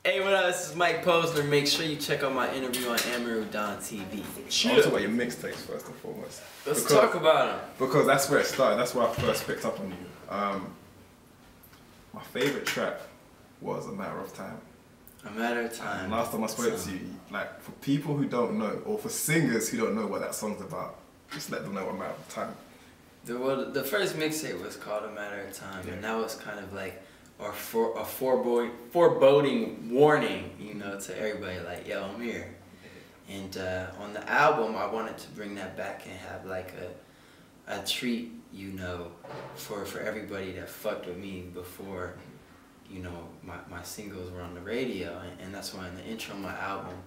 Hey, what up? This is Mike Posner. Make sure you check out my interview on Amaru TV. Sure. I'll talk about your mixtapes first and foremost. Let's talk about them. Because that's where it started. That's where I first picked up on you. My favorite track was A Matter of Time. A Matter of Time. And last time I spoke to you, like for people who don't know, or for singers who don't know what that song's about, just let them know A Matter of Time. The first mixtape was called A Matter of Time, and that was kind of like a foreboding warning, you know, to everybody, like, yo, I'm here. And on the album, I wanted to bring that back and have like a treat, you know, for everybody that fucked with me before, you know, my singles were on the radio. And that's why in the intro of my album,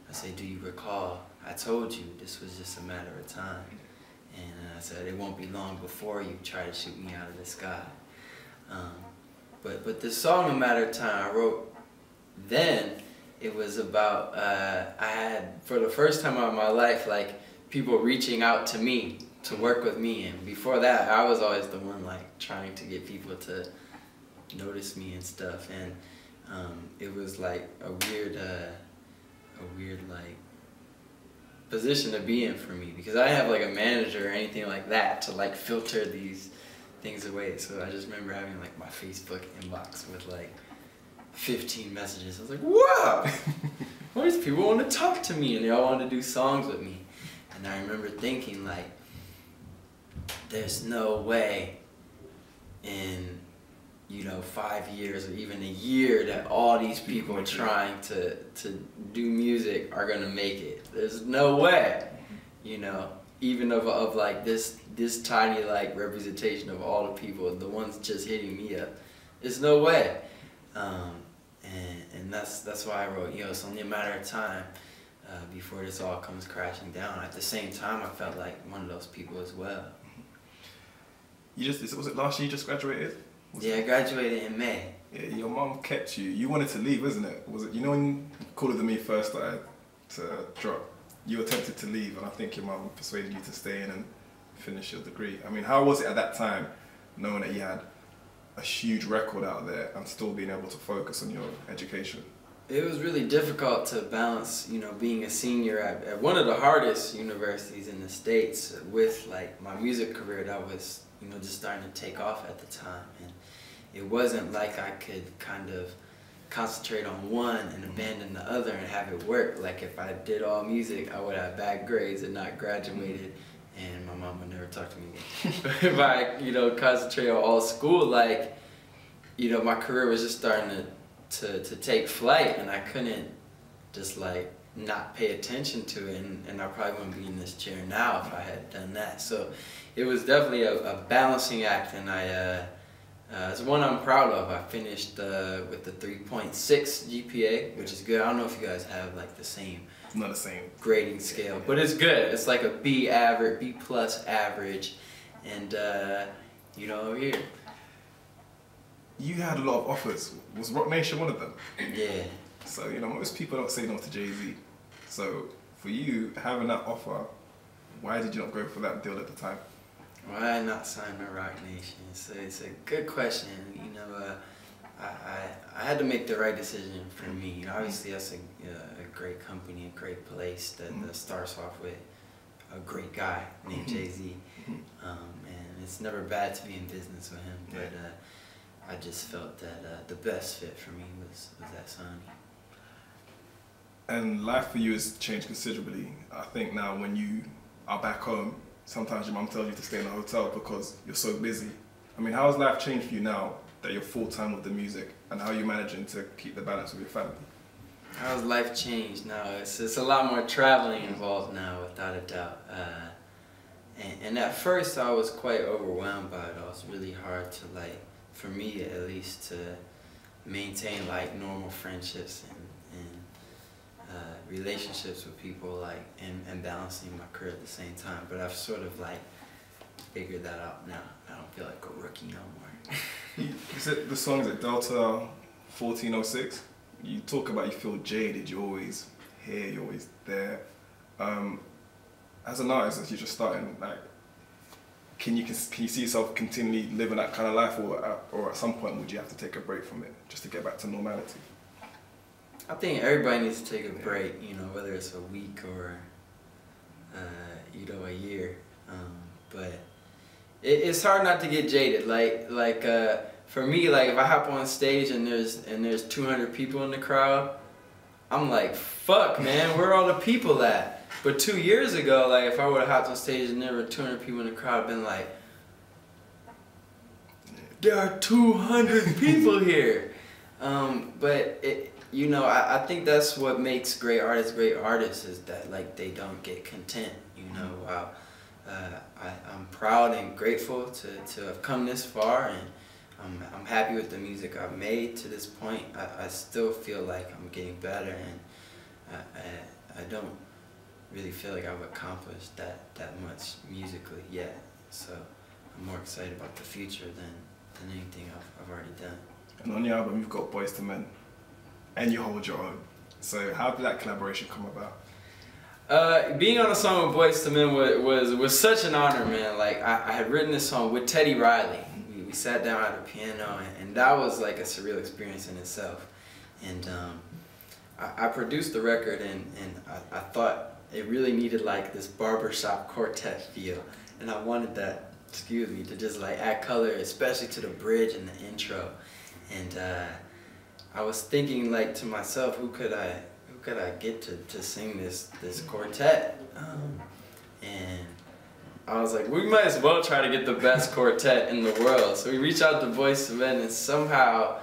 I say, do you recall, I told you this was just a matter of time. And I said, it won't be long before you try to shoot me out of the sky. But the song A Matter of Time I wrote then, it was about, I had, for the first time in my life, like, people reaching out to me to work with me. And before that, I was always the one, like, trying to get people to notice me and stuff. And it was like a weird, like, position to be in for me, because I didn't have like a manager or anything like that to like filter these things away. So I just remember having like my Facebook inbox with like 15 messages. I was like, wow, all these people want to talk to me and they all want to do songs with me. And I remember thinking, like, there's no way in, you know, 5 years or even a year that all these people trying to do music are gonna make it. There's no way, you know, even of like this tiny like representation of all the people, the ones just hitting me up. There's no way, and that's why I wrote, you know, it's only a matter of time before this all comes crashing down. At the same time, I felt like one of those people as well. You just, was it last year you just graduated? Yeah, I graduated in May. Yeah, your mom kept you. You wanted to leave, isn't it? Was it? You know when Call of the Me first started to drop, you attempted to leave, and I think your mom persuaded you to stay in and finish your degree. I mean, how was it at that time, knowing that you had a huge record out there and still being able to focus on your education? It was really difficult to balance, you know, being a senior at one of the hardest universities in the States with like my music career that was, you know, just starting to take off at the time. And it wasn't like I could kind of concentrate on one and abandon the other and have it work. Like if I did all music, I would have bad grades and not graduated, and my mom would never talk to me again. But if I, you know, concentrate on all school, like, you know, my career was just starting to take flight, and I couldn't just like not pay attention to it, and I probably wouldn't be in this chair now if I had done that. So it was definitely a balancing act, and it's one I'm proud of. I finished with the 3.6 GPA, which is good. I don't know if you guys have like the same, it's not the same grading scale, but it's good. It's like a B average, B plus average, and you know, I'm here. You had a lot of offers. Was Rock Nation one of them? Yeah. So, you know, most people don't say no to Jay-Z. So, for you, having that offer, why did you not go for that deal at the time? Why not sign to Rock Nation? So it's a good question. You know, I had to make the right decision for me. You know, obviously, that's a great company, a great place that starts off with a great guy named Jay-Z. And it's never bad to be in business with him, but I just felt that the best fit for me was at Sony. And life for you has changed considerably. I think now when you are back home, sometimes your mum tells you to stay in a hotel because you're so busy. I mean, how has life changed for you now that you're full-time with the music, and how are you managing to keep the balance with your family? How has life changed now? It's a lot more traveling involved now, without a doubt. And at first I was quite overwhelmed by it all. It's really hard to, like, for me at least, to maintain like normal friendships and relationships with people, like, and balancing my career at the same time. But I've sort of like figured that out now. I don't feel like a rookie no more. You said the song is at Delta 1406. You talk about you feel jaded, you're always here, you're always there. As an artist, as you're just starting, like, can you see yourself continually living that kind of life, or at some point would you have to take a break from it just to get back to normality? I think everybody needs to take a break, you know, whether it's a week or, you know, a year. But it's hard not to get jaded. Like for me, like if I hop on stage and there's 200 people in the crowd, I'm like, fuck, man, where are all the people at? But 2 years ago, like if I would have hopped on stage and there were 200 people in the crowd, I'd been like, there are 200 people here. But you know, I think that's what makes great artists is that like they don't get content. You know, I'm proud and grateful to have come this far, and I'm happy with the music I've made to this point. I still feel like I'm getting better, and I don't really feel like I've accomplished that much musically yet. So I'm more excited about the future than anything I've already done. And on your album, you've got Boys to Men, and you hold your own. So how did that collaboration come about? Being on a song with Boys to Men was such an honor, man. Like I had written this song with Teddy Riley. We sat down at a piano, and that was like a surreal experience in itself. And I produced the record, and I thought it really needed like this barbershop quartet feel, and I wanted that, excuse me, to just like add color, especially to the bridge and the intro. And I was thinking like to myself, who could I get to sing this quartet? And I was like, we might as well try to get the best quartet in the world. So we reached out to Boys to Men, and somehow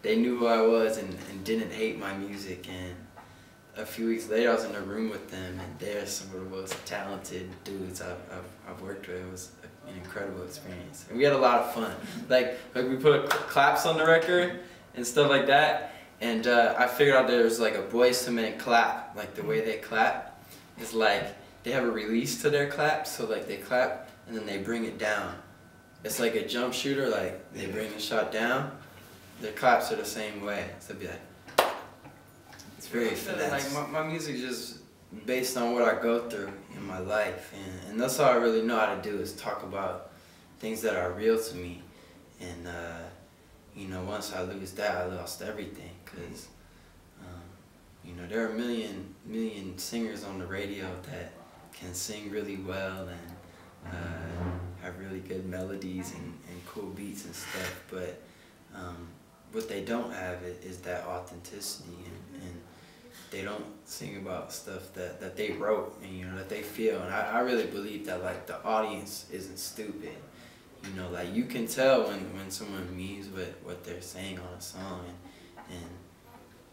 they knew who I was and didn't hate my music. And a few weeks later, I was in a room with them, and they're some of the most talented dudes I've worked with. It was an incredible experience, and we had a lot of fun. Like we put claps on the record and stuff like that, and I figured out there was like a Boys to Men clap. Like the way they clap is like they have a release to their clap, so like they clap and then they bring it down. It's like a jump shooter, like they bring the shot down. Their claps are the same way, so it'd be like, it's very finesse. Like my music is just based on what I go through in my life, and that's all I really know how to do is talk about things that are real to me. And you know, once I lose that, I lost everything, because you know, there are a million singers on the radio that can sing really well and have really good melodies and cool beats and stuff, but what they don't have is that authenticity, and they don't sing about stuff that they wrote and, you know, that they feel. And I really believe that like the audience isn't stupid. You know, like you can tell when someone means what they're saying on a song, and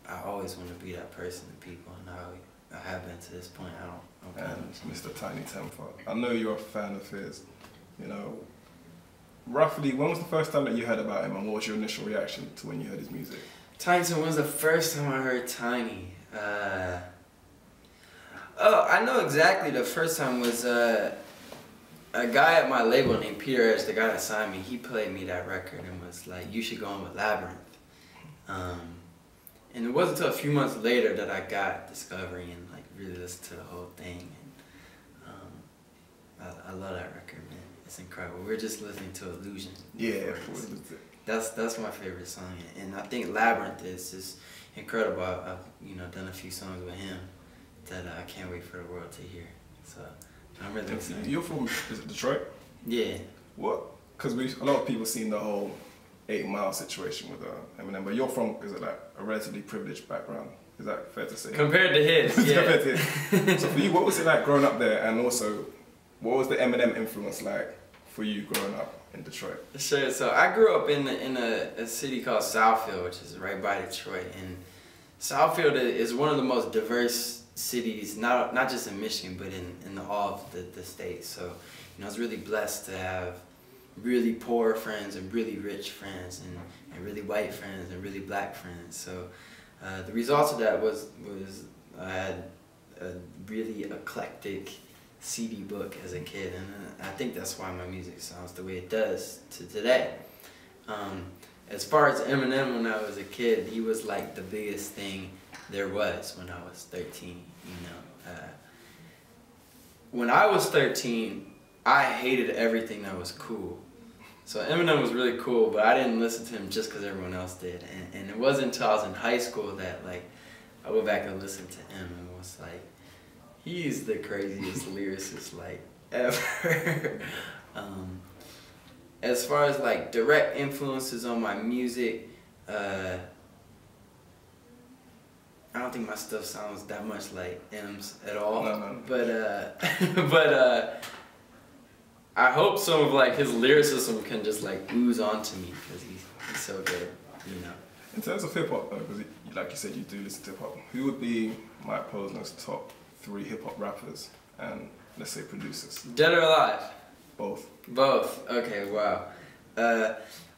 I always want to be that person to people, and I have been to this point. I don't And Mr. Tiny Temper, I know you're a fan of his. You know, roughly, when was the first time that you heard about him, and what was your initial reaction to when you heard his music? Tiny Temper was the first time I heard Tiny. Oh, I know exactly. The first time was a guy at my label named Peter Edge, the guy that signed me. He played me that record and was like, "You should go on with Labyrinth." And it wasn't until a few months later that I got Discovery and like really listened to the whole thing. And I love that record, man. It's incredible. We're just listening to Illusion. Yeah, that's my favorite song, and I think Labyrinth is just incredible. I've you know done a few songs with him that I can't wait for the world to hear. So I'm really excited. You're from, is it Detroit? Yeah. What? Because a lot of people seen the whole 8 Mile situation with Eminem, but you're from, is it like a relatively privileged background? Is that fair to say? Compared to his, yeah. Compared to his. So for you, what was it like growing up there, and also, what was the Eminem influence like for you growing up in Detroit? Sure. So I grew up in a city called Southfield, which is right by Detroit, and Southfield is one of the most diverse cities, not just in Michigan, but in all of the state. So, you know, I was really blessed to have really poor friends and really rich friends, and really white friends and really black friends. So the result of that was I had a really eclectic CD book as a kid, and I think that's why my music sounds the way it does to today. As far as Eminem, when I was a kid, he was like the biggest thing there was when I was 13, you know. When I was 13, I hated everything that was cool. So Eminem was really cool, but I didn't listen to him just because everyone else did. And it wasn't until I was in high school that like I went back and listened to him and was like, he's the craziest lyricist like ever. As far as like direct influences on my music, I don't think my stuff sounds that much like M's at all. No. But I hope some of like his lyricism can just like ooze onto me because he's so good, you know. In terms of hip hop, though, because like you said, you do listen to hip hop. Who would be Mike Posner's top 3 hip hop rappers and let's say producers? Dead or alive? Both. Both. Okay. Wow.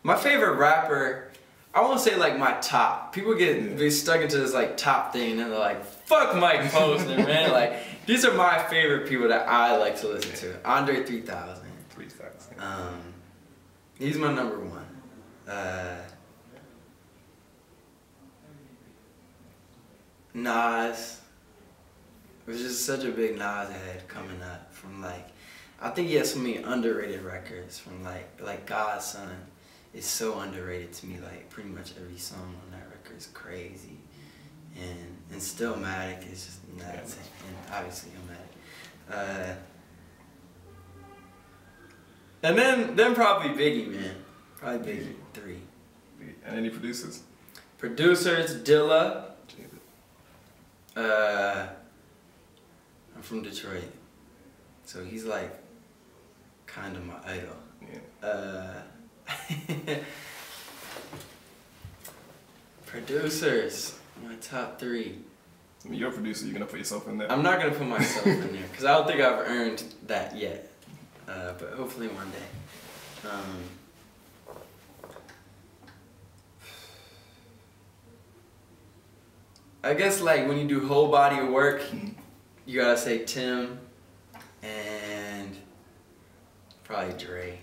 My favorite rapper. I won't say like my top. People get stuck into this like top thing and they're like, fuck Mike Posner, man. Like, these are my favorite people that I like to listen to. Andre 3000. 3000. He's my number 1. Nas. It was just such a big Nas head coming up from like, I think he has so many underrated records from like God's Son. It's so underrated to me. Like pretty much every song on that record is crazy, and Stillmatic is just nuts, and obviously Illmatic. And then probably Biggie, man. Probably Biggie 3. And any producers? Producers, Dilla. I'm from Detroit, so he's like kind of my idol. Yeah. Producers, my top 3. I mean, you're a producer, you're going to put yourself in there? I'm not going to put myself in there, because I don't think I've earned that yet. But hopefully one day. I guess like when you do whole body of work, you gotta say Tim and probably Dre.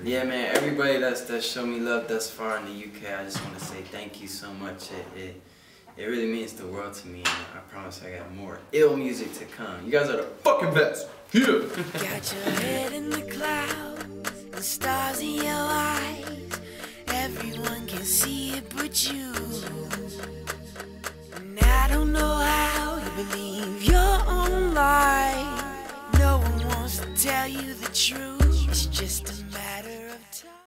Yeah, man, everybody that's shown me love thus far in the UK, I just want to say thank you so much. It really means the world to me, and I promise I got more ill music to come. You guys are the fucking best. Yeah. Got your head in the clouds, the stars in your eyes. Everyone can see it but you. And I don't know how you believe your own lie. No one wants to tell you the truth. It's just a matter of time.